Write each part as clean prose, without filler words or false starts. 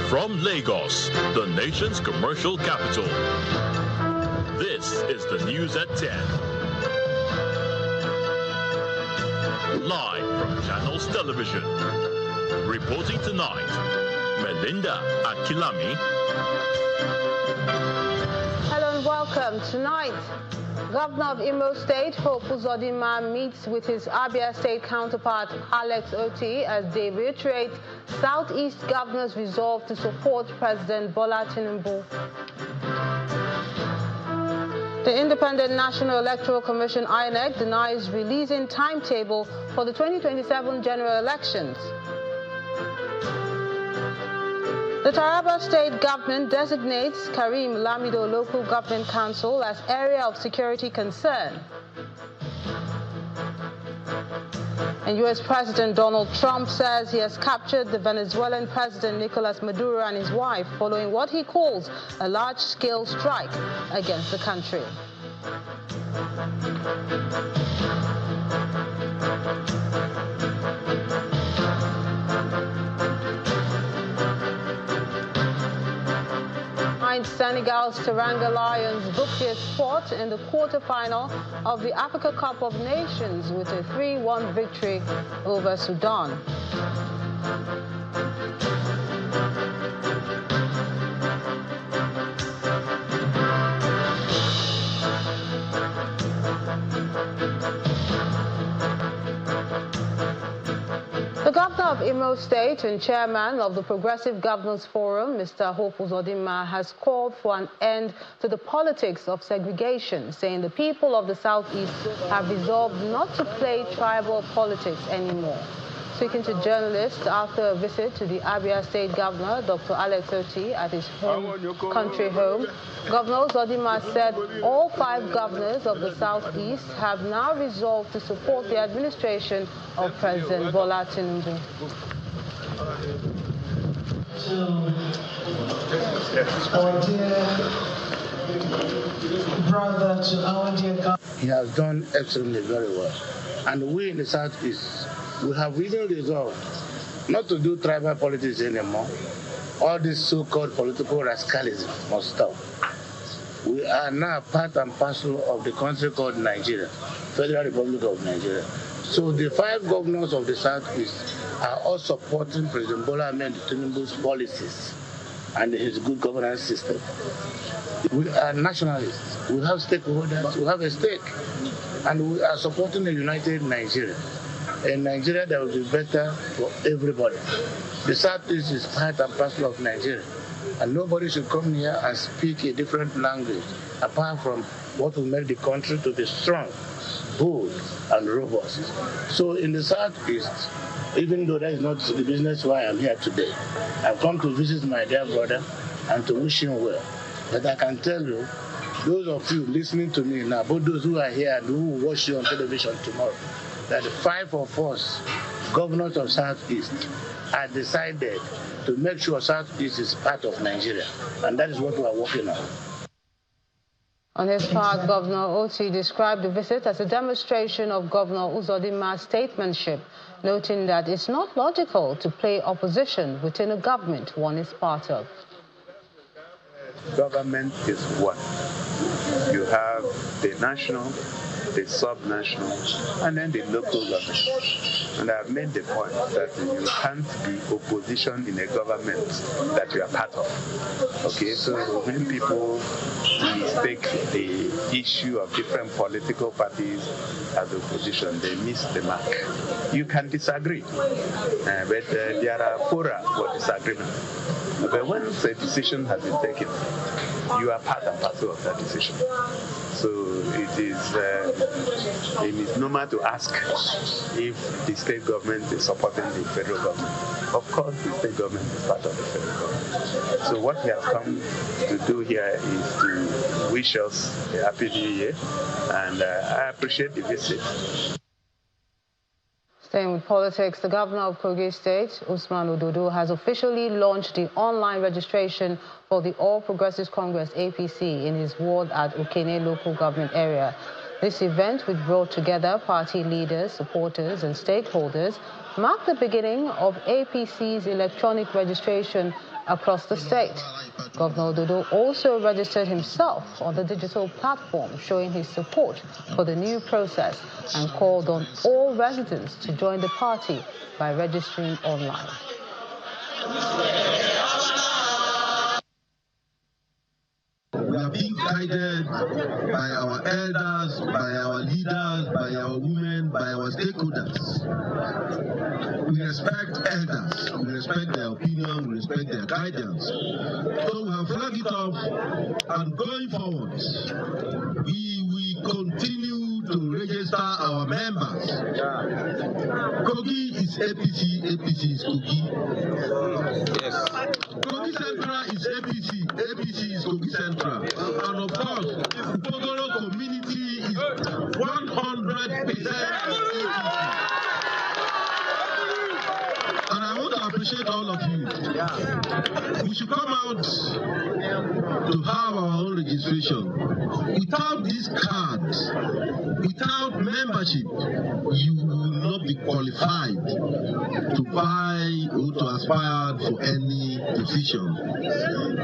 From Lagos, the nation's commercial capital. This is the news at 10. Live from Channels Television. Reporting tonight, Melinda Akilami. Hello and welcome. Tonight, Governor of Imo State, Hope Uzodinma, meets with his Abia State counterpart, Alex Oti, as they reiterate Southeast governors' resolve to support President Bola Tinubu. The Independent National Electoral Commission, INEC, denies releasing timetable for the 2027 general elections. The Taraba State government designates Karim Lamido Local Government Council as area of security concern. And U.S. President Donald Trump says he has captured the Venezuelan President Nicolas Maduro and his wife following what he calls a large-scale strike against the country. Senegal's Teranga Lions booked their spot in the quarterfinal of the Africa Cup of Nations with a 3-1 victory over Sudan. The governor of Imo State and chairman of the Progressive Governors Forum, Mr. Hope Uzodinma, has called for an end to the politics of segregation, saying the people of the Southeast have resolved not to play tribal politics anymore. Speaking to journalists after a visit to the Abia State Governor, Dr. Alex Oti, at his country home, Governor Uzodinma said all 5 governors of the Southeast have now resolved to support the administration of President Bola Tinubu. Our dear brother, to our dear God. He has done excellently very well. And we in the Southeast, we have really resolved not to do tribal politics anymore. All this so-called political rascalism must stop. We are now part and parcel of the country called Nigeria, Federal Republic of Nigeria. So the 5 governors of the Southeast are all supporting President Bola Tinubu's policies and his good governance system. We are nationalists. We have stakeholders. We have a stake. And we are supporting a united Nigeria. A Nigeria that will be better for everybody. The Southeast is part and parcel of Nigeria. And nobody should come here and speak a different language apart from what will make the country to be strong, bold, and robust. So in the Southeast, even though that is not the business why I'm here today, I've come to visit my dear brother and to wish him well. But I can tell you, those of you listening to me now, both those who are here and who will watch you on television tomorrow, that the 5 of us, governors of Southeast, are decided to make sure Southeast is part of Nigeria. And that is what we are working on. On his part, Governor Oti described the visit as a demonstration of Governor Uzodinma's statesmanship, noting that it's not logical to play opposition within a government one is part of. Government is one. You have the national, the sub-national, and then the local government. And I've made the point that you can't be opposition in a government that you are part of. Okay, so when people mistake the issue of different political parties as opposition, they miss the mark. You can disagree, but there are fora for disagreement. But once a decision has been taken, you are part and parcel of that decision. So it is a misnomer to ask if the state government is supporting the federal government. Of course, the state government is part of the federal government. So what we have come to do here is to wish us a happy new year, and I appreciate the visit. Staying with politics, the governor of Kogi State, Usman Ododo, has officially launched the online registration for the All Progressives Congress, APC, in his ward at Okene local government area. This event, which brought together party leaders, supporters and stakeholders, marked the beginning of APC's electronic registration across the state. Governor Dodo also registered himself on the digital platform, showing his support for the new process, and called on all residents to join the party by registering online. We are being guided by our elders, by our leaders, by our women, by our stakeholders. We respect elders, we respect their opinion, we respect their guidance. So we have flagged it off, and going forward, we will continue to register our members. Kogi is APC, APC is Kogi. Yes. Kogi Central is APC, APC is Kogi Central. And of course, the Pogoro community is 100% APC. And I want to appreciate all of you. We should come out to have our own registration. Without these cards, without membership, you will not be qualified to buy or to aspire for any position.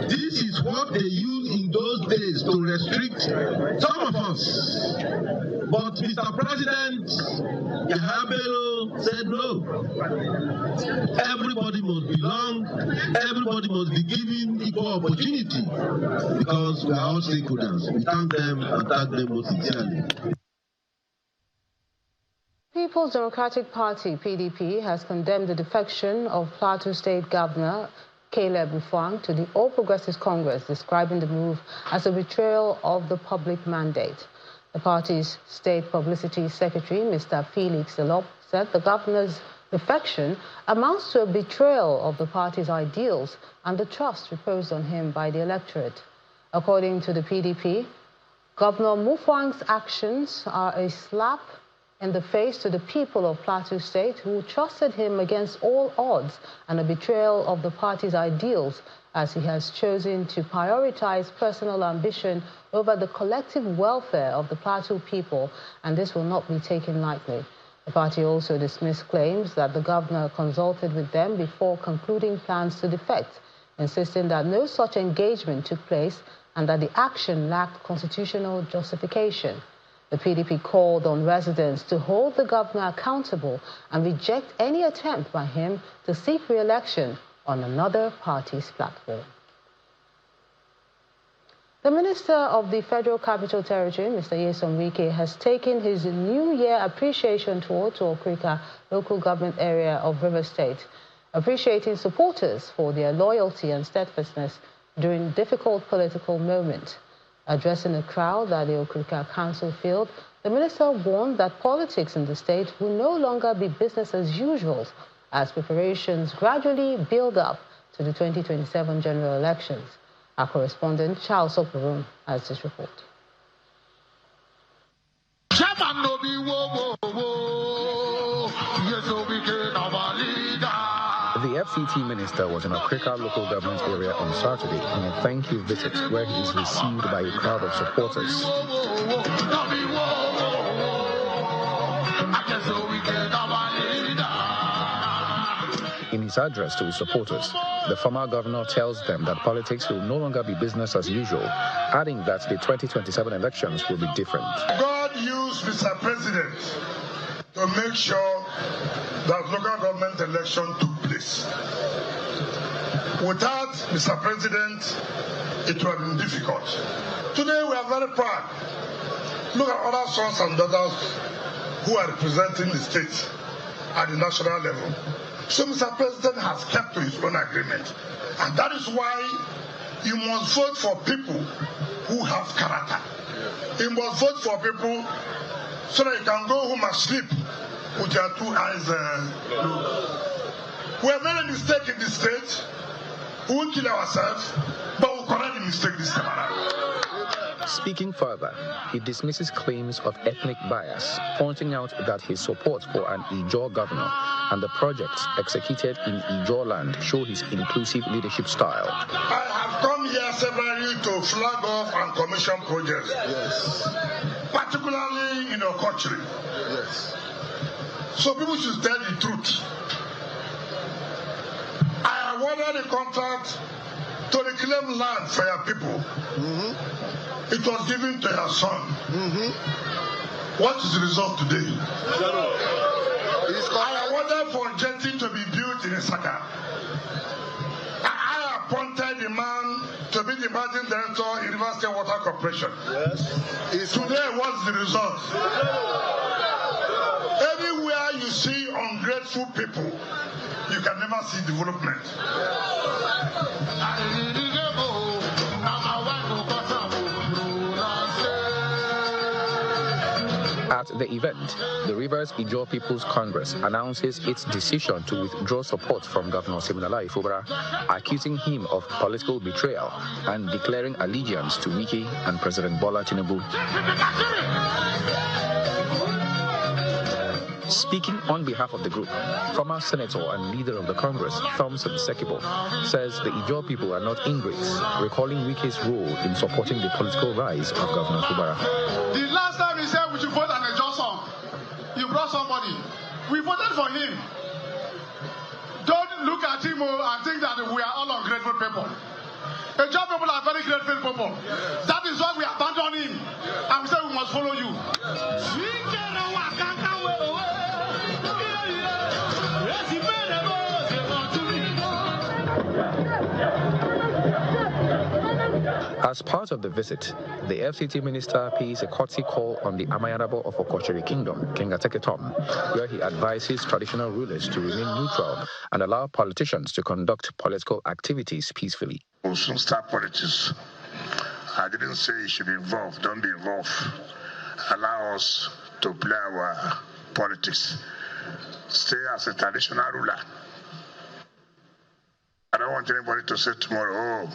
This is what they used in those days to restrict some of us. But Mr. President Yahabelo said no. Everybody must belong, everybody must be given equal opportunity, because we are all stakeholders. We thank them and thank them most sincerely. People's Democratic Party, PDP, has condemned the defection of Plateau State Governor Caleb Mufwang to the All Progressives Congress, describing the move as a betrayal of the public mandate. The party's State Publicity Secretary, Mr. Felix Delop, said the governor's defection amounts to a betrayal of the party's ideals and the trust reposed on him by the electorate. According to the PDP, Governor Mufwang's actions are a slap in the face to the people of Plateau State who trusted him against all odds, and a betrayal of the party's ideals, as he has chosen to prioritize personal ambition over the collective welfare of the Plateau people, and this will not be taken lightly. The party also dismissed claims that the governor consulted with them before concluding plans to defect, insisting that no such engagement took place and that the action lacked constitutional justification. The PDP called on residents to hold the governor accountable and reject any attempt by him to seek re-election on another party's platform. The Minister of the Federal Capital Territory, Mr. Nyesom Wike, has taken his New Year appreciation tour to Okrika, local government area of River State, appreciating supporters for their loyalty and steadfastness during difficult political moments. Addressing a crowd at the Okrika Council field, the minister warned that politics in the state will no longer be business as usual as preparations gradually build up to the 2027 general elections. Our correspondent, Charles Oporum, has this report. The FCT minister was in a Okrika local government area on Saturday on a thank you visit where he is received by a crowd of supporters. In his address to his supporters, the former governor tells them that politics will no longer be business as usual, adding that the 2027 elections will be different. God used Mr. President to make sure that local government election took place. Without Mr. President, it would have been difficult. Today we are very proud. Look at other sons and daughters who are representing the state at the national level. So Mr. President has kept to his own agreement. And that is why you must vote for people who have character. You must vote for people so that you can go home and sleep with your two eyes closed. We have made a mistake in this state. We won't kill ourselves, but we'll correct the mistake this time around. Speaking further, he dismisses claims of ethnic bias, pointing out that his support for an Ijaw governor and the projects executed in Ijaw land show his inclusive leadership style. I have come here severally to flag off and commission projects, yes, particularly in our country. Yes. So people should tell the truth. I awarded a contract to reclaim land for your people. It was given to your son. What is the result today? I awarded for jetty to be built in Isaka. I appointed the man to be the managing director in River State Water Corporation. Today, what's the result? Anywhere you see ungrateful people, you can never see development. At the event, the Rivers Ijaw People's Congress announces its decision to withdraw support from Governor Siminalayi Fubara, accusing him of political betrayal and declaring allegiance to Wike and President Bola Tinubu. Speaking on behalf of the group, former senator and leader of the Congress, Thompson Sekibo, says the Ijaw people are not ingrates, recalling Wike's role in supporting the political rise of Governor Fubara. The last time he said we should vote on a Johnson, you brought somebody. We voted for him. Don't look at him and think that we are all ungrateful people. The Ijaw people are very grateful people. That is why we abandoned him and we said we must follow you. As part of the visit, the FCT minister pays a courtesy call on the Amayanabo of Okochiri Kingdom, King Ateke Tom, where he advises traditional rulers to remain neutral and allow politicians to conduct political activities peacefully. We'll soon start politics. I didn't say you should be involved. Don't be involved. Allow us to play our politics. Stay as a traditional ruler. I don't want anybody to say tomorrow, oh,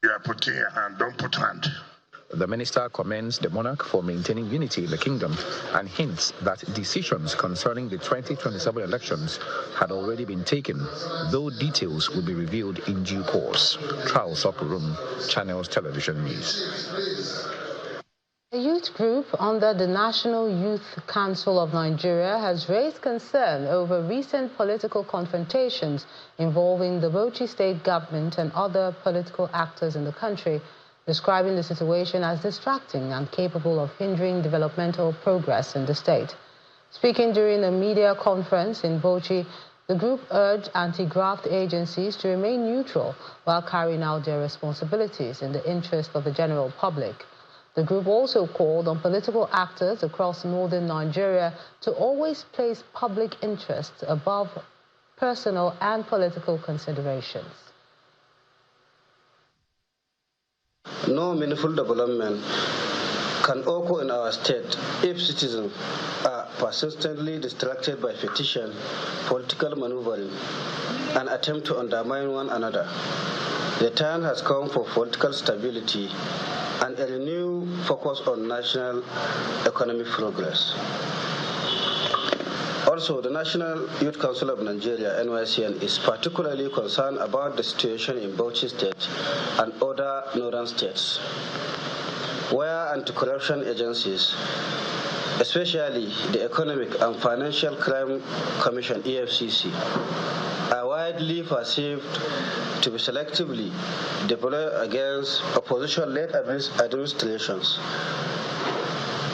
you are putting your hand, don't put hand. The minister commends the monarch for maintaining unity in the kingdom and hints that decisions concerning the 2027 elections had already been taken, though details will be revealed in due course. Charles Opurum, Channels Television News. A youth group under the National Youth Council of Nigeria has raised concern over recent political confrontations involving the Bauchi state government and other political actors in the country, describing the situation as distracting and capable of hindering developmental progress in the state. Speaking during a media conference in Bauchi, the group urged anti-graft agencies to remain neutral while carrying out their responsibilities in the interest of the general public. The group also called on political actors across northern Nigeria to always place public interests above personal and political considerations. No meaningful development can occur in our state if citizens are persistently distracted by petition, political maneuvering, and attempt to undermine one another. The time has come for political stability and a renewed focus on national economic progress. Also, the National Youth Council of Nigeria, NYCN, is particularly concerned about the situation in Bauchi State and other northern states, where anti-corruption agencies, especially the Economic and Financial Crime Commission, EFCC, are widely perceived to be selectively deployed against opposition-led administrations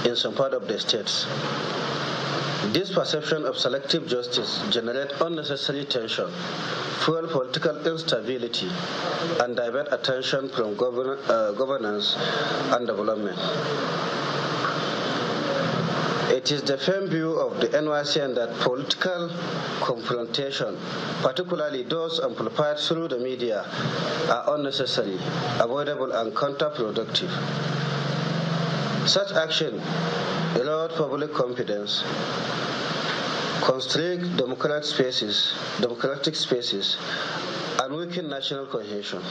in some part of the states. This perception of selective justice generates unnecessary tension, fuel political instability, and divert attention from governance and development. It is the firm view of the NYCN that political confrontation, particularly those amplified through the media, are unnecessary, avoidable, and counterproductive. Such action erodes public confidence, constricts democratic spaces, and weakens national cohesion.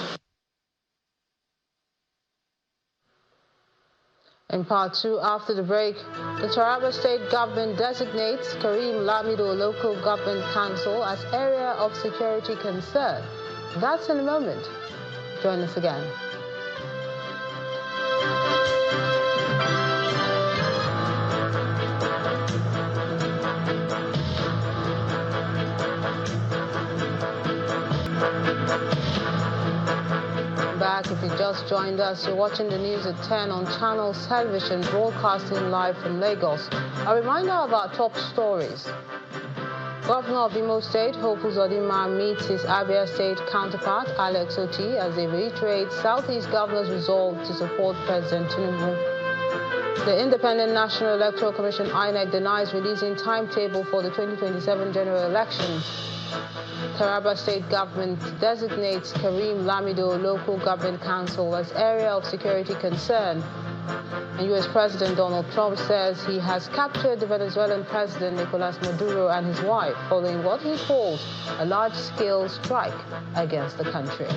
In part two, after the break, the Taraba state government designates Karim Lamido Local Government Council as area of security concern. That's in a moment. Join us again. just joined us, you're watching the news at 10 on Channels Television, broadcasting live from Lagos. A reminder of our top stories. Governor of Imo State, Hope Uzodinma, meets his Abia State counterpart, Alex Oti, as they reiterate Southeast Governor's resolve to support President Tinubu. The Independent National Electoral Commission, INEC, denies releasing timetable for the 2027 general elections. Taraba State Government designates Karim Lamido Local Government Council as area of security concern. And U.S. President Donald Trump says he has captured the Venezuelan President Nicolas Maduro and his wife following what he calls a large-scale strike against the country.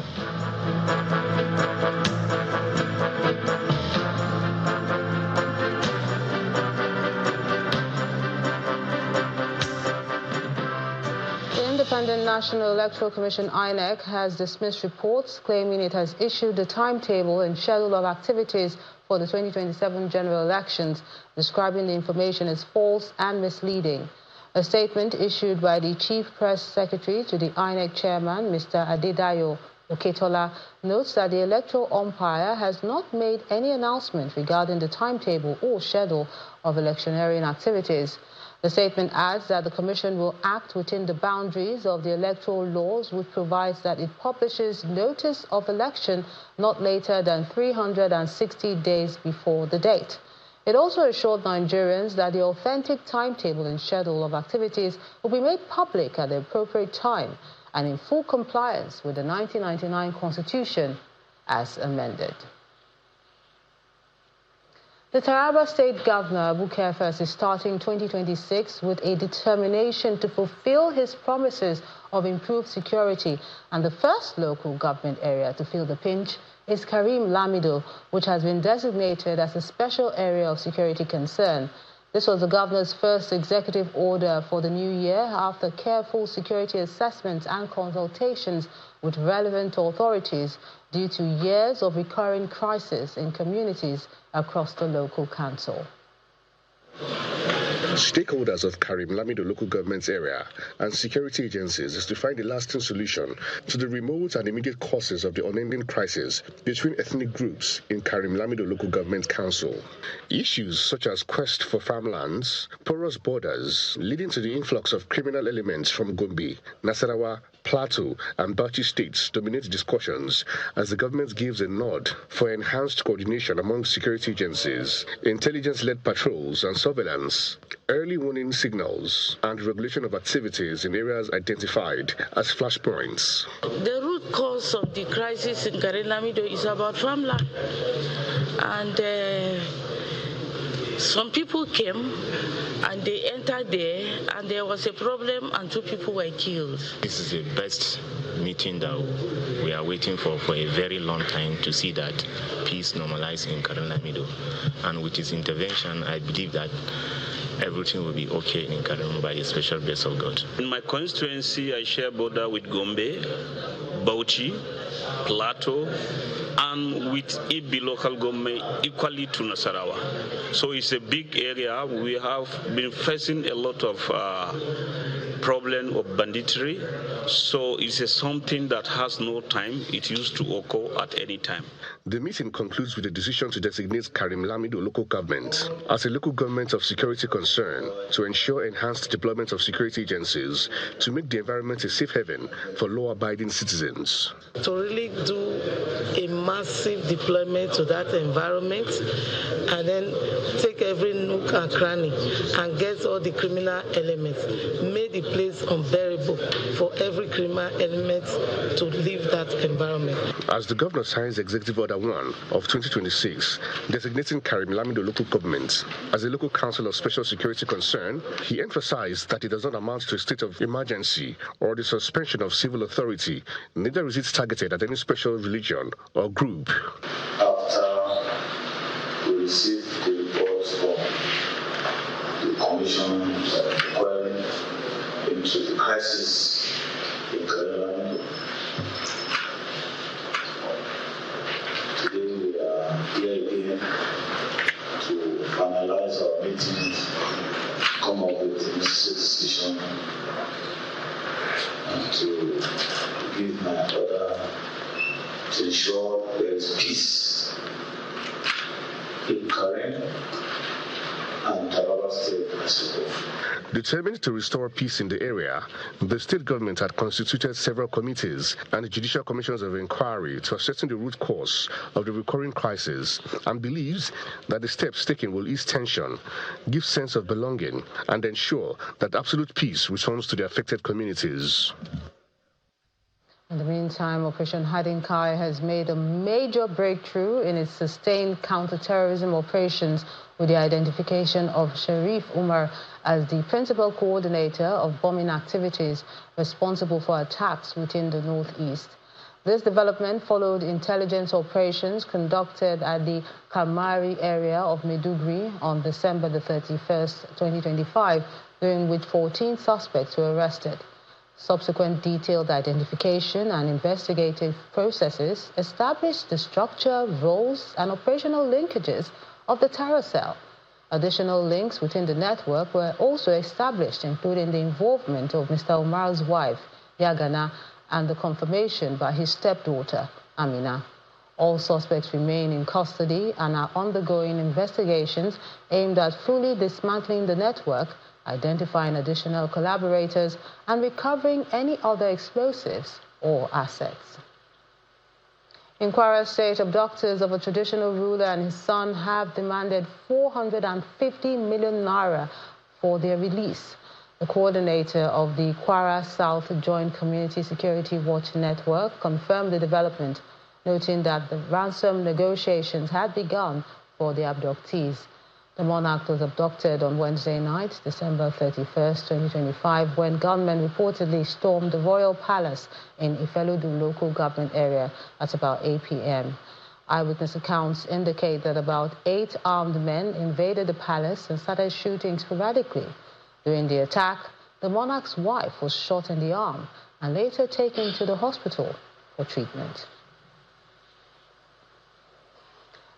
The Independent National Electoral Commission, INEC, has dismissed reports claiming it has issued a timetable and schedule of activities for the 2027 general elections, describing the information as false and misleading. A statement issued by the Chief Press Secretary to the INEC chairman, Mr. Adedayo Oketola, notes that the electoral umpire has not made any announcement regarding the timetable or schedule of electioneering activities. The statement adds that the Commission will act within the boundaries of the electoral laws, which provides that it publishes notice of election not later than 360 days before the date. It also assured Nigerians that the authentic timetable and schedule of activities will be made public at the appropriate time and in full compliance with the 1999 Constitution as amended. The Taraba State Governor, Abu Kefas, is starting 2026 with a determination to fulfill his promises of improved security, and the first local government area to feel the pinch is Karim Lamido, which has been designated as a special area of security concern. This was the governor's first executive order for the new year after careful security assessments and consultations with relevant authorities due to years of recurring crisis in communities across the local council. Stakeholders of Karim Lamido local government area and security agencies is to find a lasting solution to the remote and immediate causes of the unending crisis between ethnic groups in Karim Lamido local government council. Issues such as quest for farmlands, porous borders, leading to the influx of criminal elements from Gombe, Nasarawa, Plateau and Bauchi states dominate discussions as the government gives a nod for enhanced coordination among security agencies, intelligence-led patrols and surveillance, early warning signals, and regulation of activities in areas identified as flashpoints. The root cause of the crisis in Karim Lamido is about farmland, and some people came and they entered there and there was a problem and 2 people were killed. This is the best meeting that we are waiting for a very long time to see that peace normalize in Karim Lamido. And with his intervention, I believe that everything will be okay in Karim by the special grace of God. In my constituency, I share border with Gombe, Bauchi, Plateau, and with Ibi local government equally to Nasarawa. So it's a big area. We have been facing a lot of problem of banditry. So it's something that has no time. It used to occur at any time. The meeting concludes with a decision to designate Karim Lamido local government as a local government of security concern to ensure enhanced deployment of security agencies to make the environment a safe haven for law-abiding citizens. To really do a massive deployment to that environment and then take every nook and cranny and get all the criminal elements, make the place unbearable for every criminal element to leave that environment. As the governor signs Executive Order 1 of 2026, designating Karim Lamido local government as a local council of special security concern, he emphasized that it does not amount to a state of emergency or the suspension of civil authority, neither is it targeted at any special religion or group. After we received the reports from the commission inquiring into the crisis in Karim Lamido, today we are here again to finalize our meetings, come up with a necessary decision, and to give my other to ensure there is peace in Karen and Taraba State as a whole. Determined to restore peace in the area, the state government had constituted several committees and judicial commissions of inquiry to ascertain the root cause of the recurring crisis, and believes that the steps taken will ease tension, give sense of belonging, and ensure that absolute peace returns to the affected communities. In the meantime, Operation Hardin Kai has made a major breakthrough in its sustained counterterrorism operations with the identification of Sharif Umar as the principal coordinator of bombing activities responsible for attacks within the northeast. This development followed intelligence operations conducted at the Kamari area of Maiduguri on December the 31st, 2025, during which 14 suspects were arrested. Subsequent detailed identification and investigative processes established the structure, roles, and operational linkages of the terror cell. Additional links within the network were also established, including the involvement of Mr. Umar's wife, Yagana, and the confirmation by his stepdaughter, Amina. All suspects remain in custody and are undergoing investigations aimed at fully dismantling the network, identifying additional collaborators, and recovering any other explosives or assets. In Kwara State, abductors of a traditional ruler and his son have demanded 450 million naira for their release. The coordinator of the Kwara South Joint Community Security Watch Network confirmed the development, noting that the ransom negotiations had begun for the abductees. The monarch was abducted on Wednesday night, December 31st, 2025, when gunmen reportedly stormed the royal palace in Ifeludu local government area at about 8 p.m. Eyewitness accounts indicate that about 8 armed men invaded the palace and started shooting sporadically. During the attack, the monarch's wife was shot in the arm and later taken to the hospital for treatment.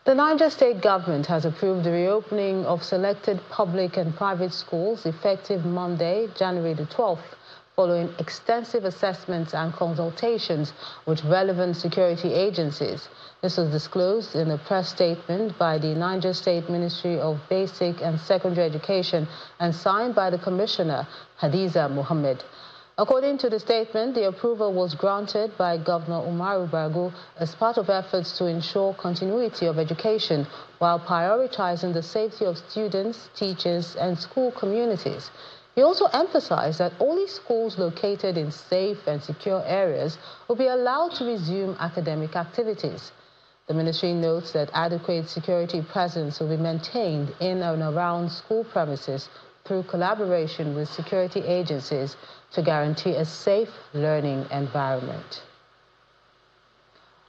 The Niger State government has approved the reopening of selected public and private schools effective Monday, January the 12th, following extensive assessments and consultations with relevant security agencies. This was disclosed in a press statement by the Niger State Ministry of Basic and Secondary Education and signed by the Commissioner, Hadiza Mohammed. According to the statement, the approval was granted by Governor Umaru Bargu as part of efforts to ensure continuity of education while prioritizing the safety of students, teachers, and school communities. He also emphasized that only schools located in safe and secure areas will be allowed to resume academic activities. The ministry notes that adequate security presence will be maintained in and around school premises through collaboration with security agencies to guarantee a safe learning environment.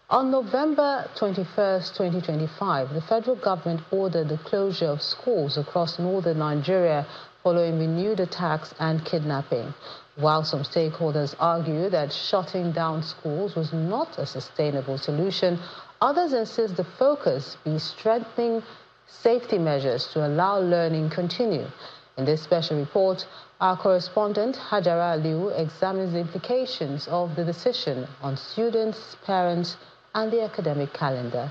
On November 21st, 2025, the federal government ordered the closure of schools across northern Nigeria following renewed attacks and kidnapping. While some stakeholders argue that shutting down schools was not a sustainable solution, others insist the focus be strengthening safety measures to allow learning continue. In this special report, our correspondent Hajara Aliu examines the implications of the decision on students, parents, and the academic calendar.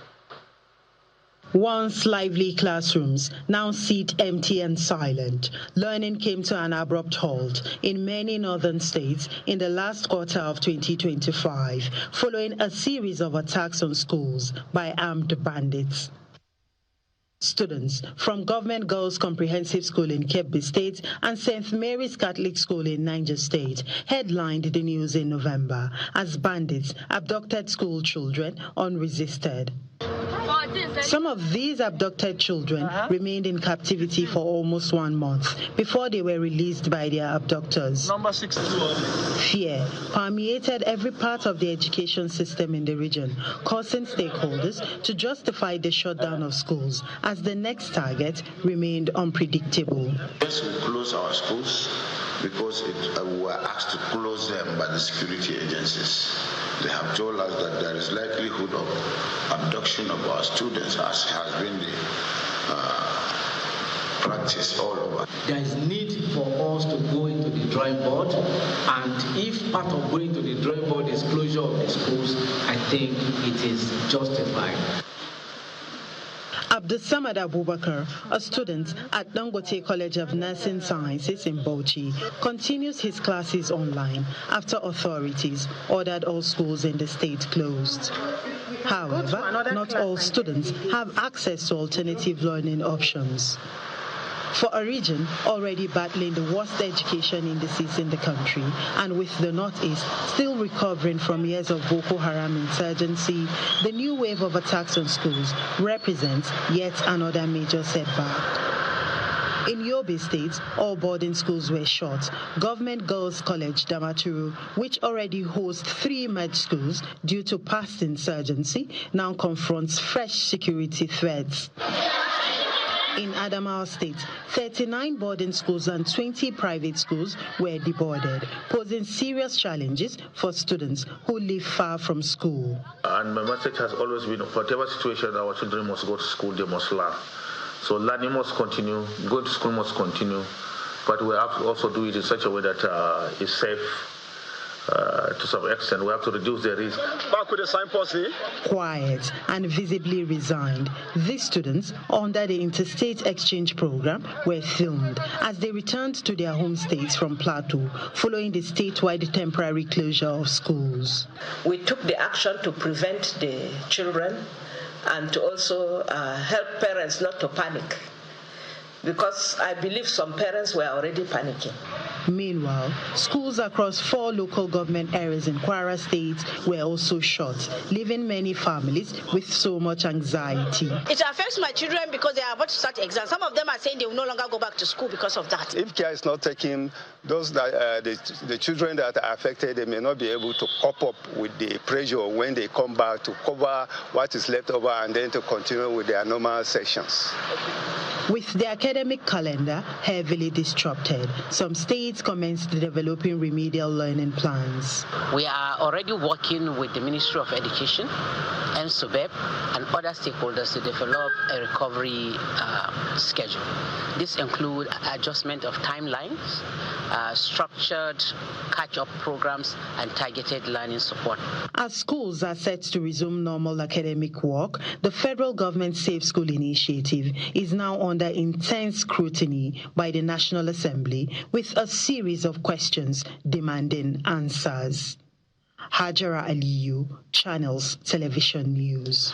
Once lively classrooms now sit empty and silent. Learning came to an abrupt halt in many northern states in the last quarter of 2025, following a series of attacks on schools by armed bandits. Students from Government Girls Comprehensive School in Kebbi State and St. Mary's Catholic School in Niger State headlined the news in November as bandits abducted school children unresisted. Some of these abducted children remained in captivity for almost 1 month before they were released by their abductors. Fear permeated every part of the education system in the region, causing stakeholders to justify the shutdown of schools as the next target remained unpredictable. Yes, we close our schools because we were asked to close them by the security agencies. They have told us that there is likelihood of abduction of our students, as has been the practice all over. There is need for us to go into the drawing board, and if part of going to the drawing board is closure of the schools, I think it is justified. Abdusamad Abubakar, a student at Dangote College of Nursing Sciences in Bauchi, continues his classes online after authorities ordered all schools in the state closed. However, not all students have access to alternative learning options. For a region already battling the worst education indices in the country, and with the Northeast still recovering from years of Boko Haram insurgency, the new wave of attacks on schools represents yet another major setback. In Yobe State, all boarding schools were shut. Government Girls College Damaturu, which already hosts 3 merged schools due to past insurgency, now confronts fresh security threats. In Adamawa State, 39 boarding schools and 20 private schools were deboarded, posing serious challenges for students who live far from school. And my message has always been, whatever situation our children must go to school, they must learn. So learning must continue, going to school must continue, but we have to also do it in such a way that is safe. To some extent, we have to reduce the risk. Back with the signpost. Quiet and visibly resigned, these students under the Interstate Exchange Program were filmed as they returned to their home states from Plateau following the statewide temporary closure of schools. We took the action to prevent the children and to also help parents not to panic, because I believe some parents were already panicking. Meanwhile, schools across 4 local government areas in Kwara State were also shut, leaving many families with so much anxiety. It affects my children because they are about to start exams. Some of them are saying they will no longer go back to school because of that. If care is not taken, those that, the children that are affected, they may not be able to cope up with the pressure when they come back to cover what is left over and then to continue with their normal sessions. With the academic calendar heavily disrupted, some states commenced developing remedial learning plans. We are already working with the Ministry of Education, NSUBEB, and other stakeholders to develop a recovery schedule. This includes adjustment of timelines, structured catch-up programs, and targeted learning support. As schools are set to resume normal academic work, the federal government Safe School Initiative is now under intense scrutiny by the National Assembly with a series of questions demanding answers. Hajara Aliyu, Channels Television News.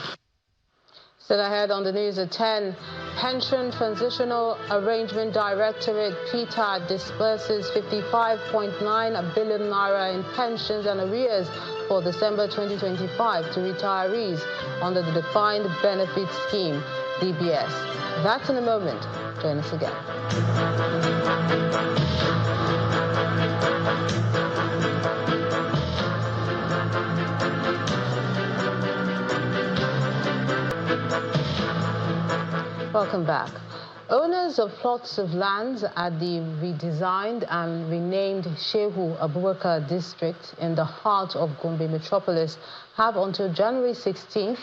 Still ahead on the news at 10, Pension Transitional Arrangement Directorate PTA disburses 55.9 billion naira in pensions and arrears for December 2025 to retirees under the Defined Benefit Scheme, DBS. That's in a moment. Join us again. Welcome back. Owners of plots of lands at the redesigned and renamed Shehu Abubakar district in the heart of Gombe metropolis have until January 16th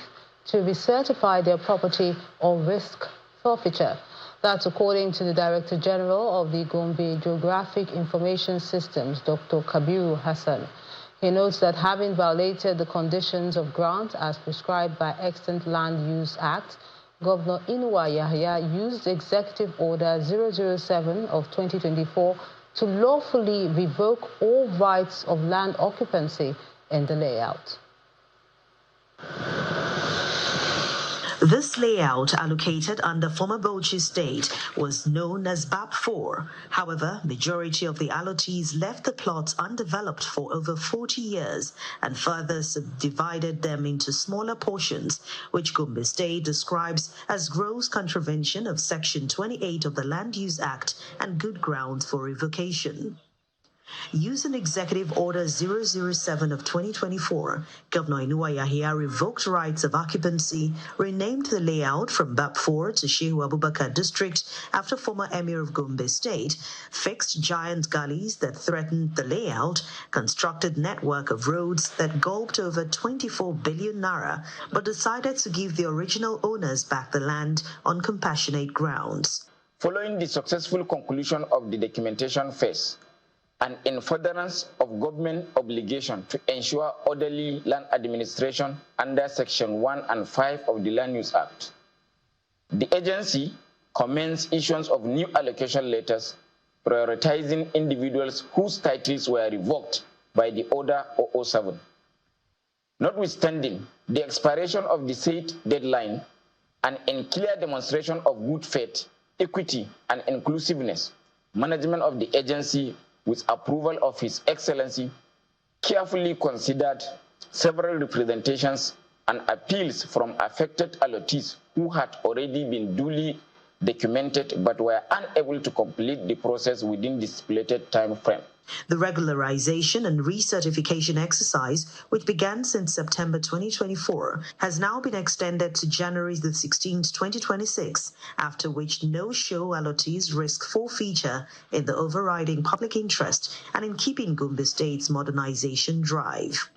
to recertify their property or risk forfeiture. That's according to the Director General of the Gombe Geographic Information Systems, Dr. Kabiru Hassan. He notes that having violated the conditions of grant as prescribed by Extant Land Use Act, Governor Inuwa Yahya used Executive Order 007 of 2024 to lawfully revoke all rights of land occupancy in the layout. This layout, allocated under former Bauchi State, was known as BAP4. However, majority of the allottees left the plots undeveloped for over 40 years and further subdivided them into smaller portions, which Gombe State describes as gross contravention of Section 28 of the Land Use Act and good grounds for revocation. Using Executive Order 007 of 2024, Governor Inuwa Yahya revoked rights of occupancy, renamed the layout from BAP4 to Shehu Abubakar District after former Emir of Gombe State, fixed giant gullies that threatened the layout, constructed network of roads that gulped over 24 billion naira, but decided to give the original owners back the land on compassionate grounds. Following the successful conclusion of the documentation phase, and in furtherance of government obligation to ensure orderly land administration under Section 1 and 5 of the Land Use Act, the agency commenced issuance of new allocation letters prioritizing individuals whose titles were revoked by the Order 007. Notwithstanding the expiration of the said deadline, and in clear demonstration of good faith, equity, and inclusiveness, management of the agency, with approval of His Excellency, carefully considered several representations and appeals from affected allottees who had already been duly documented but were unable to complete the process within the stipulated time frame. The regularization and recertification exercise, which began since September 2024, has now been extended to January the 16th, 2026, after which no-show allottees risk forfeiture in the overriding public interest and in keeping Gombe State's modernization drive.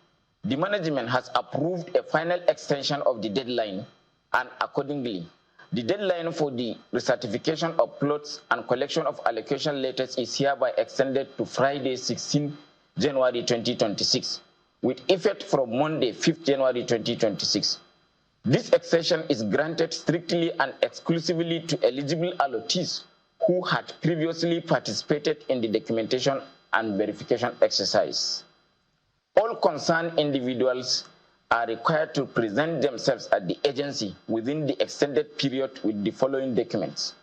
The management has approved a final extension of the deadline, and accordingly, the deadline for the recertification of plots and collection of allocation letters is hereby extended to Friday, 16 January 2026, with effect from Monday, 5th January 2026. This extension is granted strictly and exclusively to eligible allottees who had previously participated in the documentation and verification exercise. All concerned individuals are required to present themselves at the agency within the extended period with the following documents: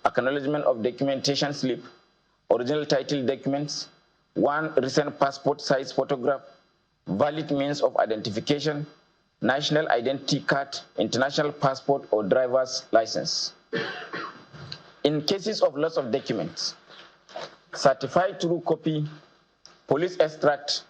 acknowledgement of documentation slip, original title documents, one recent passport size photograph, valid means of identification, national identity card, international passport or driver's license. In cases of loss of documents, certified true copy, police extract,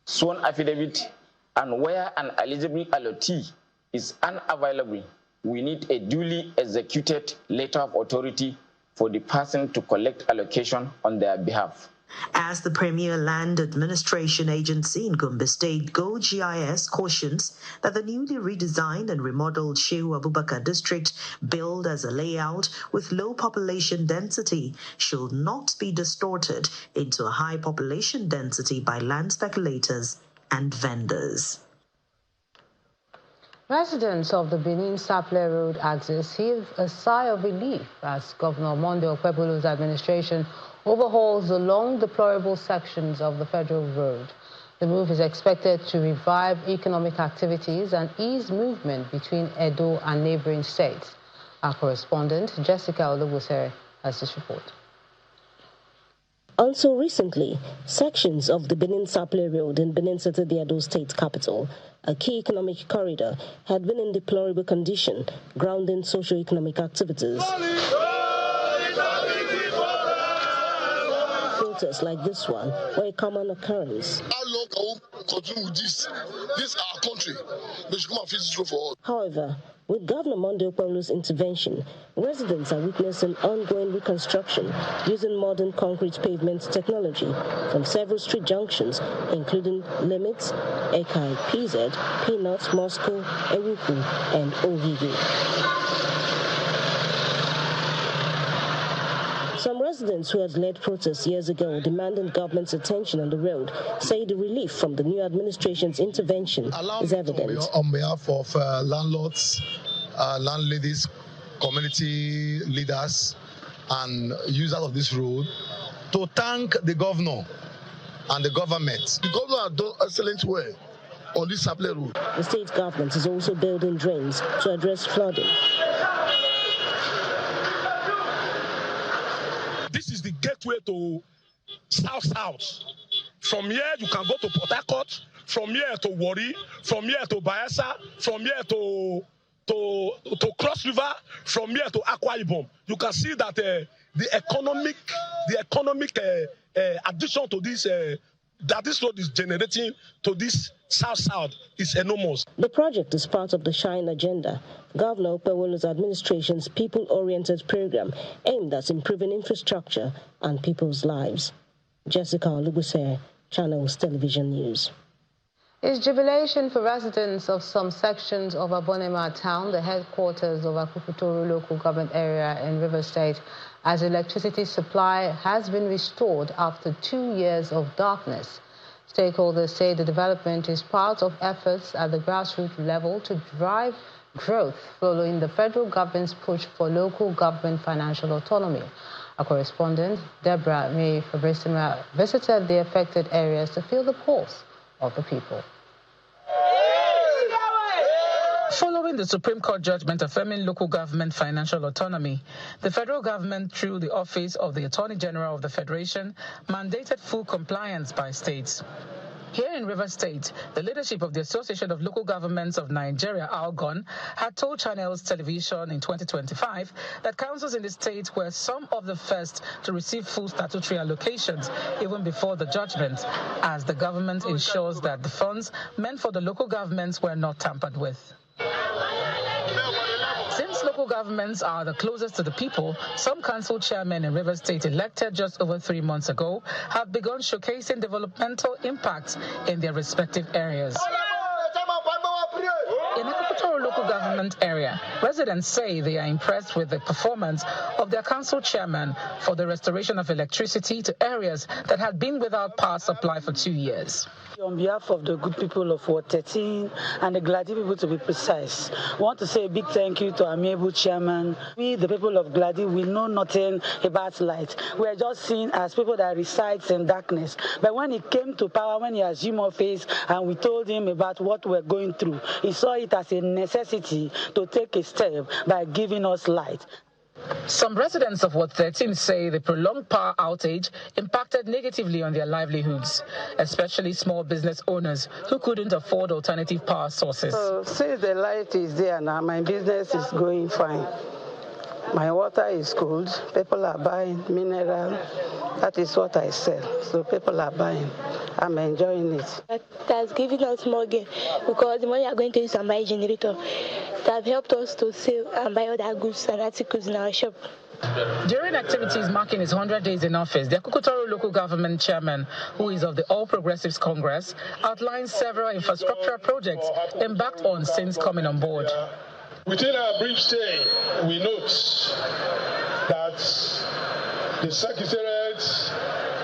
sworn affidavit, and where an eligible allottee is unavailable, we need a duly executed letter of authority for the person to collect allocation on their behalf. As the premier land administration agency in Gombe State, GoGIS, cautions that the newly redesigned and remodeled Shehu Abubakar district, built as a layout with low population density, should not be distorted into a high population density by land speculators and vendors. Residents of the Benin-Saple Road axis heave a sigh of relief as Governor Monday Okpebholo's administration overhauls the long deplorable sections of the federal road. The move is expected to revive economic activities and ease movement between Edo and neighboring states. Our correspondent, Jessica Olugusere, has this report. Until recently, sections of the Benin-Saple Road in Benin City, the Edo State capital, a key economic corridor, had been in deplorable condition, grounding socio-economic activities. Protests like this one were a common occurrence. How long can we continue with this? This is our country. They should come and fix this road for us. However, with Governor Monday Okpebholo's intervention, residents are witnessing ongoing reconstruction using modern concrete pavement technology from several street junctions, including Limits, Ekai, PZ, Peanut, Moscow, Ewuku, and Ogigi. Some residents who had led protests years ago demanding government's attention on the road say the relief from the new administration's intervention is evident. On behalf of landlords, landladies, community leaders, and users of this road, to thank the governor and the government. The governor has done excellent work on this Saple road. The state government is also building drains to address flooding. This is the gateway to South. From here, you can go to Port Harcourt. From here to Warri. From here to Bayelsa. From here to Cross River. From here to Akwa Ibom. You can see that the economic addition to this that this road is generating to this south is enormous. The project is part of the Shine Agenda, Governor Okpebholo's administration's people-oriented program aimed at improving infrastructure and people's lives. Jessica Olugusere, Channels Television News. It's jubilation for residents of some sections of Adamawa town, the headquarters of Akukutoro local government area in Rivers State, as electricity supply has been restored after 2 years of darkness. Stakeholders say the development is part of efforts at the grassroots level to drive growth following the federal government's push for local government financial autonomy. Our correspondent, Deborah May Fabricima, visited the affected areas to feel the pulse of the people. Following the Supreme Court judgment affirming local government financial autonomy, the federal government, through the Office of the Attorney General of the Federation, mandated full compliance by states. Here in Rivers State, the leadership of the Association of Local Governments of Nigeria, AFCON, had told Channels Television in 2025 that councils in the state were some of the first to receive full statutory allocations even before the judgment, as the government ensures that the funds meant for the local governments were not tampered with. Since local governments are the closest to the people, some council chairmen in Rivers State elected just over 3 months ago have begun showcasing developmental impacts in their respective areas. In the Akukutoro local government area, residents say they are impressed with the performance of their council chairman for the restoration of electricity to areas that had been without power supply for 2 years. On behalf of the good people of Ward 13 and the Gladi people to be precise, I want to say a big thank you to our amiable chairman. We, the people of Gladi, we know nothing about light. We are just seen as people that reside in darkness. But when he came to power, when he assumed office and we told him about what we're going through, he saw it as a necessity to take a step by giving us light. Some residents of Ward 13 say the prolonged power outage impacted negatively on their livelihoods, especially small business owners who couldn't afford alternative power sources. So since the light is there now, my business is going fine. My water is cold. People are buying mineral. That is what I sell. So people are buying. I'm enjoying it. That has given us more gain because the money we are going to use to buy a generator, that have helped us to save and buy other goods and articles in our shop. During activities marking his 100 days in office, the Akukutoro local government chairman, who is of the All Progressives Congress, outlined several infrastructural projects embarked on since coming on board. Within our brief stay, we note that the Secretariat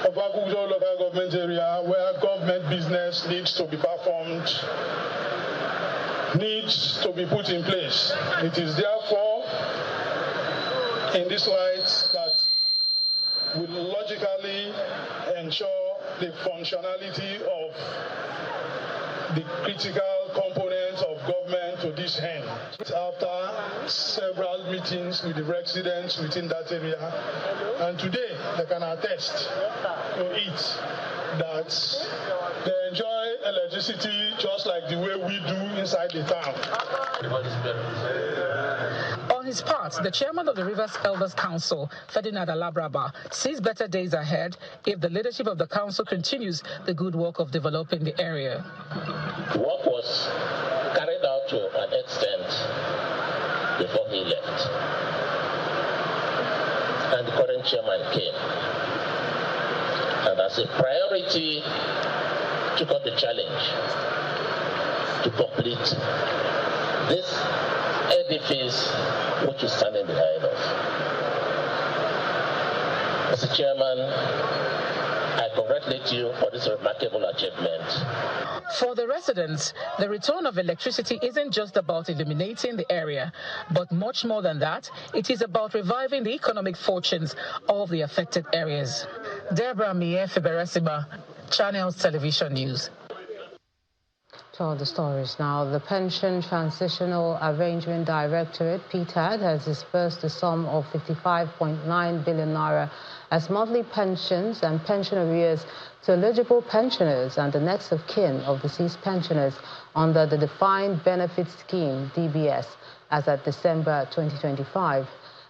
of Akukutoro local government area, where government business needs to be performed, needs to be put in place. It is therefore in this light that we logically ensure the functionality of the critical components of government to this end. After several meetings with the residents within that area, and today they can attest to it that they enjoy electricity just like the way we do inside the town. On his part, the chairman of the Rivers Elders Council, Ferdinand Alabraba, sees better days ahead if the leadership of the council continues the good work of developing the area. The work was carried out to an extent before he left, and the current chairman came, and as a priority took up the challenge to complete this edifice which is standing behind us. Mr. Chairman, I congratulate you for this remarkable achievement. For the residents, the return of electricity isn't just about illuminating the area, but much more than that, it is about reviving the economic fortunes of the affected areas. Deborah Mie Fiberesima, Channels Television News. To all the stories now, the Pension Transitional Arrangement Directorate, PTAD, has disbursed a sum of 55.9 billion naira as monthly pensions and pension arrears to eligible pensioners and the next of kin of deceased pensioners under the Defined Benefit Scheme, DBS, as at December 2025.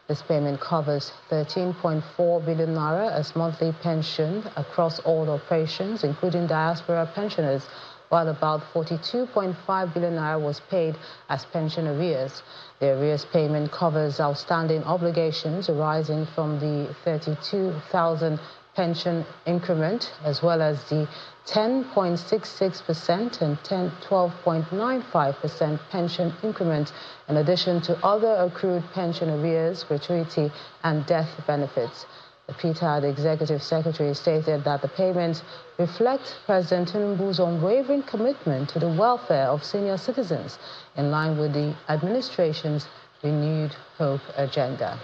This payment covers 13.4 billion naira as monthly pension across all operations, including diaspora pensioners, while about 42.5 billion naira was paid as pension arrears. The arrears payment covers outstanding obligations arising from the 32,000 pension increment, as well as the 10.66% and 12.95% pension increment, in addition to other accrued pension arrears, gratuity, and death benefits. The PTAD Executive Secretary stated that the payments reflect President Tinubu's unwavering commitment to the welfare of senior citizens, in line with the administration's renewed hope agenda.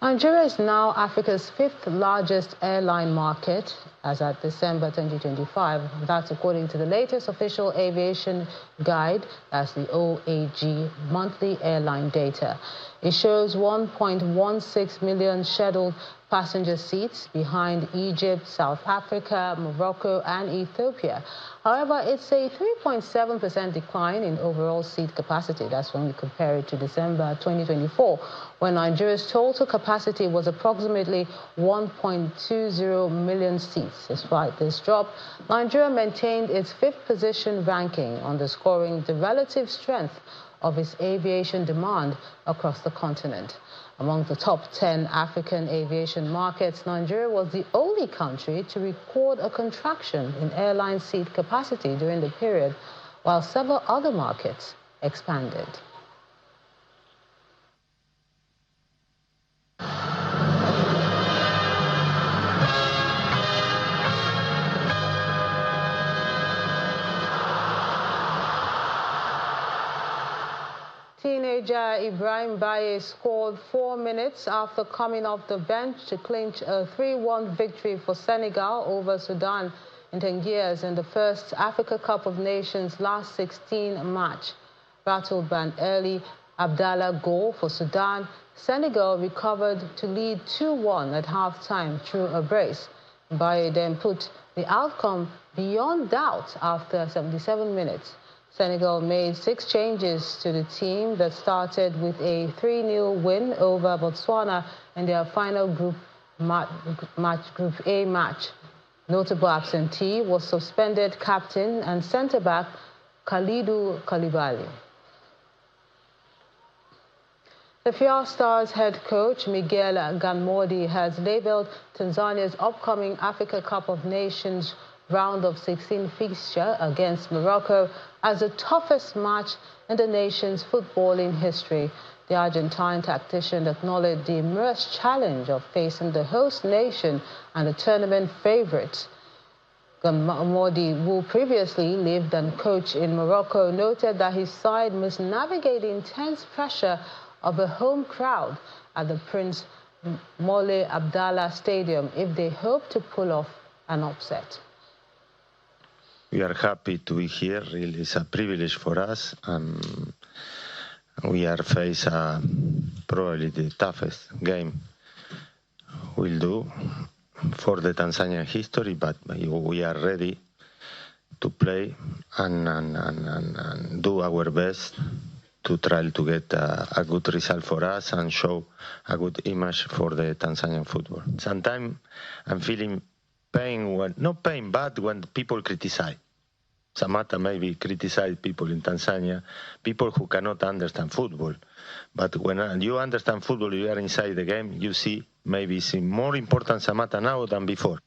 Nigeria is now Africa's 5th largest airline market as at December 2025. That's according to the latest official aviation guide, that's the OAG monthly airline data. It shows 1.16 million scheduled passenger seats behind Egypt, South Africa, Morocco, and Ethiopia. However, it's a 3.7% decline in overall seat capacity. That's when we compare it to December 2024, when Nigeria's total capacity was approximately 1.20 million seats. Despite this drop, Nigeria maintained its 5th position ranking, underscoring the relative strength of its aviation demand across the continent. Among the top 10 African aviation markets, Nigeria was the only country to record a contraction in airline seat capacity during the period, while several other markets expanded. Teenager Ibrahim Baye scored 4 minutes after coming off the bench to clinch a 3-1 victory for Senegal over Sudan in Tangiers in the first Africa Cup of Nations last 16 match. Rattled by an early Abdallah goal for Sudan, Senegal recovered to lead 2-1 at half-time through a brace. Baye then put the outcome beyond doubt after 77 minutes. Senegal made 6 changes to the team that started with a 3-0 win over Botswana in their final Group A match. Notable absentee was suspended captain and centre-back Khalidou Koulibaly. The Fiat Stars head coach Miguel Ganmodi has labelled Tanzania's upcoming Africa Cup of Nations round of 16 fixture against Morocco as the toughest match in the nation's footballing history. The Argentine tactician acknowledged the immense challenge of facing the host nation and the tournament favourites. Ganmodi, who previously lived and coached in Morocco, noted that his side must navigate the intense pressure of a home crowd at the Prince Moulay Abdallah Stadium if they hope to pull off an upset. We are happy to be here. Really, it's a privilege for us. We are facing probably the toughest game we'll do for the Tanzanian history, but we are ready to play and do our best to try to get a good result for us and show a good image for the Tanzanian football. Sometimes I'm feeling pain, not pain, but when people criticize. Samatta maybe criticize people in Tanzania, people who cannot understand football. But when you understand football, you are inside the game, you see maybe it's more important Samatta now than before.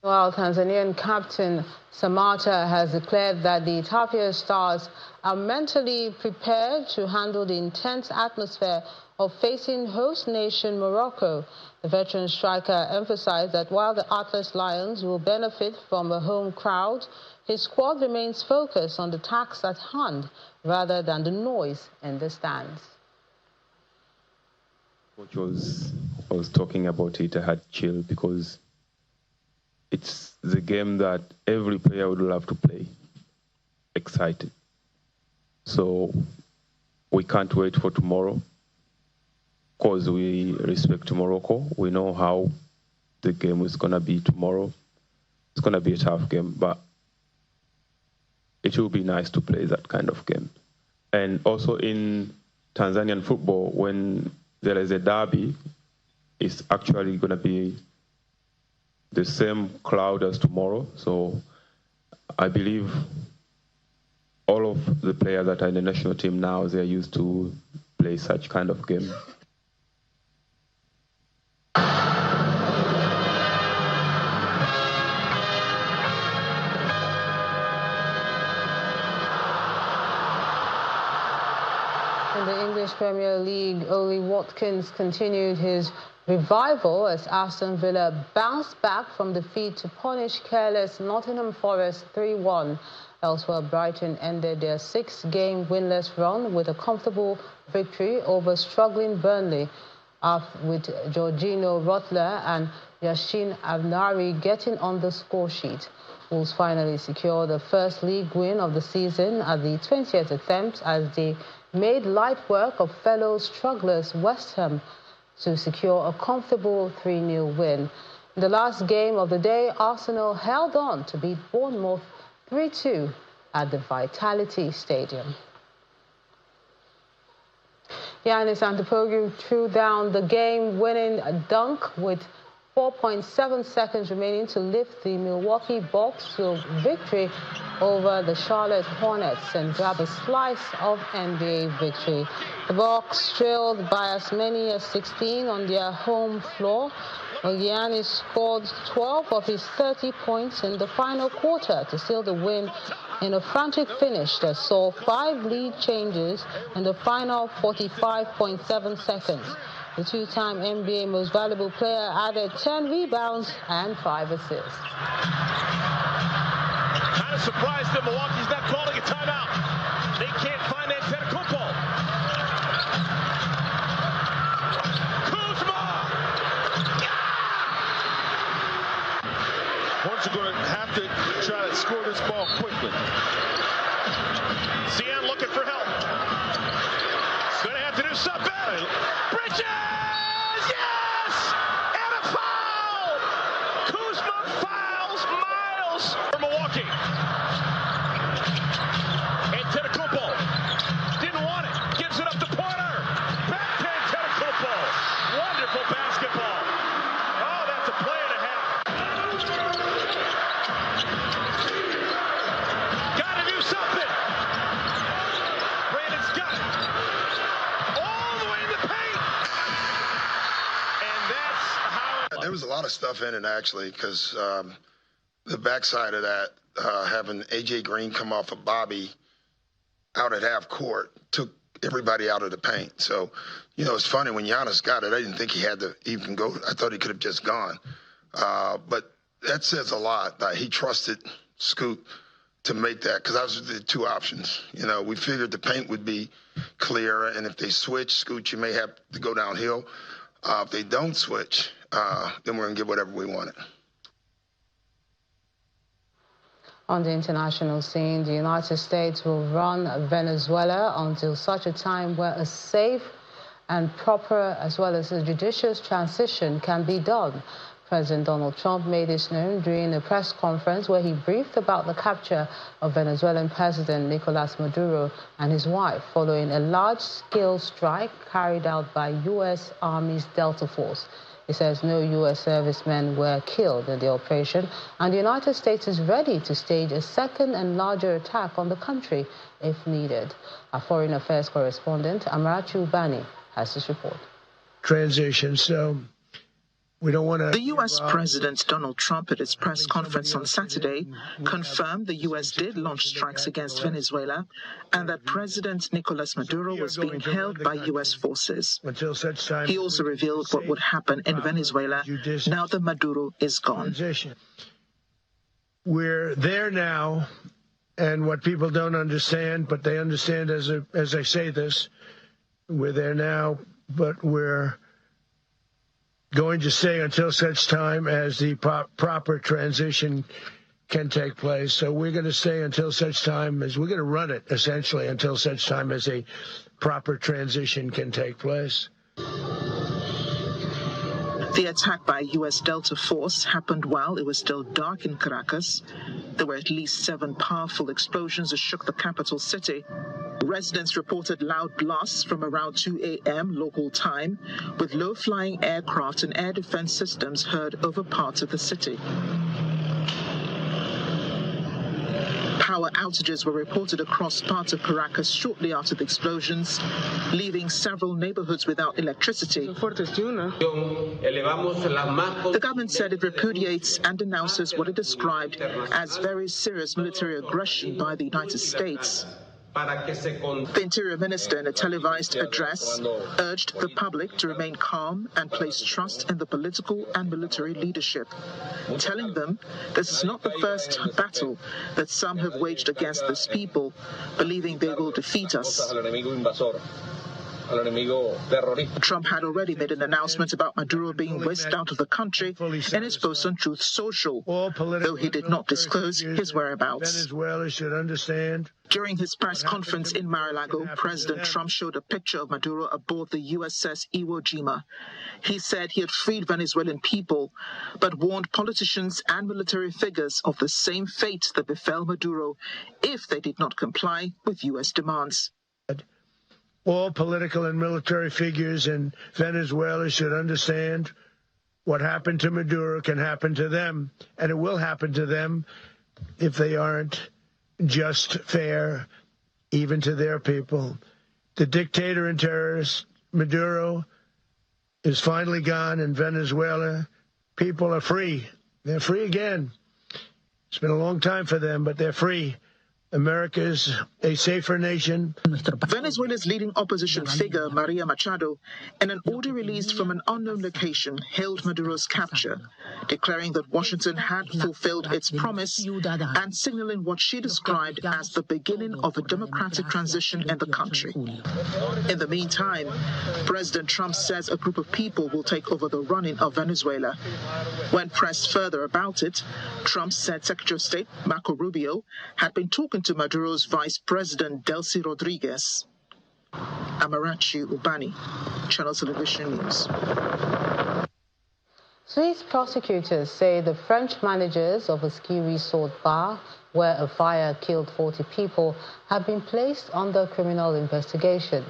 Well, Tanzanian captain Samatta has declared that the Tapia Stars are mentally prepared to handle the intense atmosphere of facing host nation Morocco. The veteran striker emphasized that while the Atlas Lions will benefit from a home crowd, his squad remains focused on the task at hand rather than the noise in the stands. Coach was talking about it, I had chill because it's the game that every player would love to play, excited. So we can't wait for tomorrow because we respect Morocco. We know how the game is going to be tomorrow. It's going to be a tough game, but it will be nice to play that kind of game. And also in Tanzanian football, when there is a derby, it's actually going to be the same crowd as tomorrow. So I believe all of the players that are in the national team now, they're used to play such kind of game. In the English Premier League, Oli Watkins continued his revival as Aston Villa bounced back from defeat to punish careless Nottingham Forest 3-1. Elsewhere, Brighton ended their 6-game winless run with a comfortable victory over struggling Burnley, with Georgino Rotler and Yashin Avnari getting on the score sheet. Wolves finally secured the first league win of the season at the 20th attempt as they made light work of fellow strugglers West Ham to secure a comfortable 3-0 win. In the last game of the day, Arsenal held on to beat Bournemouth 3-2 at the Vitality Stadium. Giannis Antetokounmpo threw down the game-winning dunk with 4.7 seconds remaining to lift the Milwaukee Bucks to victory over the Charlotte Hornets and grab a slice of NBA victory. The Bucks trailed by as many as 16 on their home floor. Giannis scored 12 of his 30 points in the final quarter to seal the win in a frantic finish that saw 5 lead changes in the final 45.7 seconds. The two-time NBA Most Valuable Player added 10 rebounds and 5 assists. Kind of surprised that Milwaukee's not calling a timeout. They can't find Antetokounmpo. Kuzma! Hornets are going to have to try to score this ball quickly. Cian looking for help. He's going to have to do something. Bridges! Yes! And a foul! Kuzma fouls Miles for Milwaukee. Antetokounmpo didn't want it. Gives it up to Porter. Back to Antetokounmpo. Wonderful basketball. Oh, that's a play and a half. Got to do something. Brandon's got it. All the way in the paint. And that's how there was a lot of stuff in it, actually, because the backside of that, having A.J. Green come off of Bobby out at half court, took everybody out of the paint. So, you know, it's funny, when Giannis got it, I didn't think he had to even go. I thought he could have just gone. But that says a lot. He trusted Scoot to make that, because that was the two options. You know, we figured the paint would be clear, and if they switch, Scoot, you may have to go downhill. If they don't switch, then we're going to get whatever we wanted. On the international scene, the United States will run Venezuela until such a time where a safe and proper, as well as a judicious transition can be done. President Donald Trump made this known during a press conference where he briefed about the capture of Venezuelan President Nicolas Maduro and his wife following a large-scale strike carried out by U.S. Army's Delta Force. He says no U.S. servicemen were killed in the operation, and the United States is ready to stage a second and larger attack on the country if needed. Our Foreign Affairs correspondent, Amarachi Ubani, has this report. Transition, so we don't want to... The U.S. President Donald Trump at his press conference on Saturday confirmed the U.S. did launch strikes against Venezuela and that President Nicolas Maduro was being held by U.S. forces. He also revealed what would happen in Venezuela now that Maduro is gone. We're there now, and what people don't understand, but they understand as I say this, we're there now, but we're going to stay until such time as the proper transition can take place. So we're going to stay until such time as we're going to run it, essentially, until such time as a proper transition can take place. The attack by U.S. Delta Force happened while it was still dark in Caracas. There were at least 7 powerful explosions that shook the capital city. Residents reported loud blasts from around 2 a.m. local time, with low-flying aircraft and air defense systems heard over parts of the city. Power outages were reported across parts of Caracas shortly after the explosions, leaving several neighborhoods without electricity. The government said it repudiates and denounces what it described as very serious military aggression by the United States. The Interior Minister, in a televised address, urged the public to remain calm and place trust in the political and military leadership, telling them this is not the first battle that some have waged against this people, believing they will defeat us. Trump had already made an announcement about Maduro being whisked out of the country in his post on Truth Social, though he did not disclose his whereabouts. Venezuela should understand. During his press conference in Mar-a-Lago, President Trump showed a picture of Maduro aboard the USS Iwo Jima. He said he had freed Venezuelan people, but warned politicians and military figures of the same fate that befell Maduro if they did not comply with U.S. demands. All political and military figures in Venezuela should understand what happened to Maduro can happen to them, and it will happen to them if they aren't just fair, even to their people. The dictator and terrorist Maduro is finally gone in Venezuela. People are free. They're free again. It's been a long time for them, but they're free. America is a safer nation. Venezuela's leading opposition figure, Maria Machado, in an order released from an unknown location, hailed Maduro's capture, declaring that Washington had fulfilled its promise and signaling what she described as the beginning of a democratic transition in the country. In the meantime, President Trump says a group of people will take over the running of Venezuela. When pressed further about it, Trump said Secretary of State Marco Rubio had been talking to Maduro's Vice President Delcy Rodriguez. Amarachi Ubani, Channel Television News. Swiss prosecutors say the French managers of a ski resort bar where a fire killed 40 people have been placed under criminal investigation.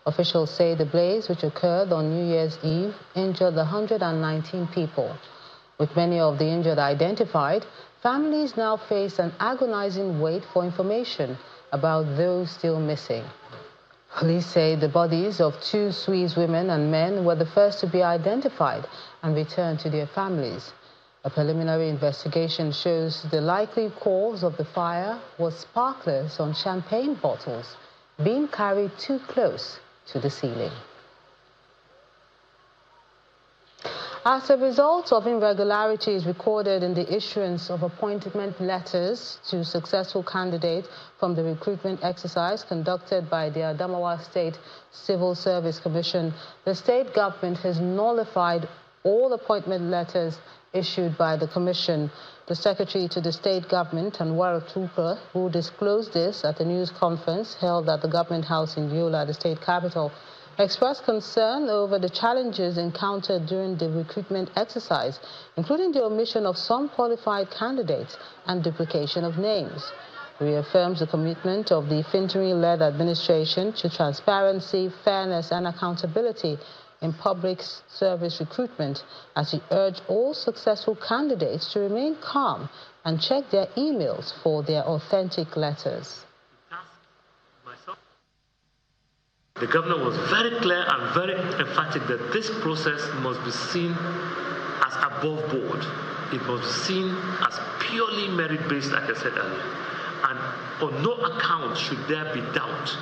Officials say the blaze, which occurred on New Year's Eve, injured 119 people. With many of the injured identified, families now face an agonizing wait for information about those still missing. Police say the bodies of 2 Swiss women and men were the first to be identified and returned to their families. A preliminary investigation shows the likely cause of the fire was sparklers on champagne bottles being carried too close to the ceiling. As a result of irregularities recorded in the issuance of appointment letters to successful candidates from the recruitment exercise conducted by the Adamawa State Civil Service Commission, the state government has nullified all appointment letters issued by the commission. The secretary to the state government, Anwar Tuka, who disclosed this at a news conference held at the government house in Yola, the state capital, expressed concern over the challenges encountered during the recruitment exercise, including the omission of some qualified candidates and duplication of names. He reaffirms the commitment of the Fintiri-led administration to transparency, fairness, and accountability in public service recruitment, as he urged all successful candidates to remain calm and check their emails for their authentic letters. The governor was very clear and very emphatic that this process must be seen as above board. It must be seen as purely merit-based, like I said earlier. And on no account should there be doubt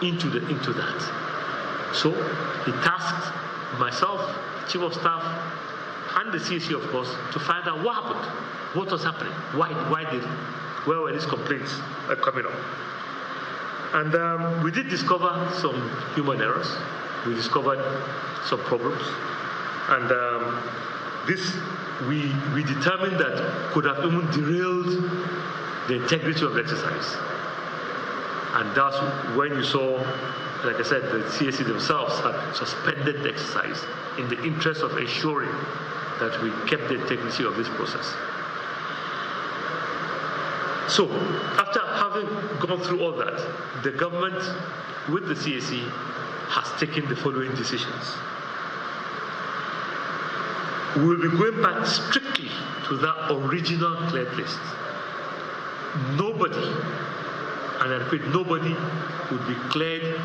into that. So he tasked myself, Chief of Staff, and the CAC, of course, to find out what happened, what was happening, where were these complaints coming up. And we did discover some human errors. We discovered some problems. And we determined that could have even derailed the integrity of the exercise. And that's when you saw, like I said, the CAC themselves had suspended the exercise in the interest of ensuring that we kept the integrity of this process. So, after having gone through all that, the government, with the CAC, has taken the following decisions. We will be going back strictly to that original cleared list. Nobody, and I repeat, nobody would be cleared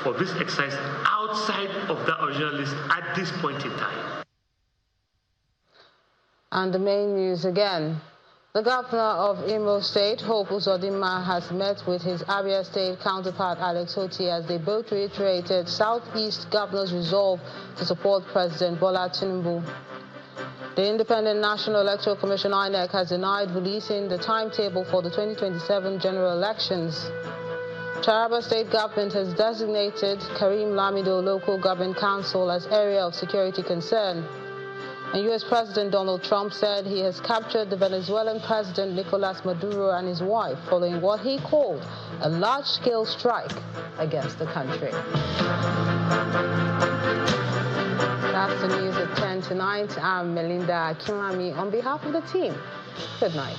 for this exercise outside of that original list at this point in time. And the main news again. The governor of Imo State, Hope Uzodinma, has met with his Abia State counterpart Alex Oti as they both reiterated Southeast governor's resolve to support President Bola Tinubu. The Independent National Electoral Commission INEC has denied releasing the timetable for the 2027 general elections. Taraba State government has designated Karim Lamido Local Government Council as area of security concern. And U.S. President Donald Trump said he has captured the Venezuelan President Nicolas Maduro and his wife following what he called a large-scale strike against the country. That's the news at 10 tonight. I'm Melinda Kimami on behalf of the team. Good night.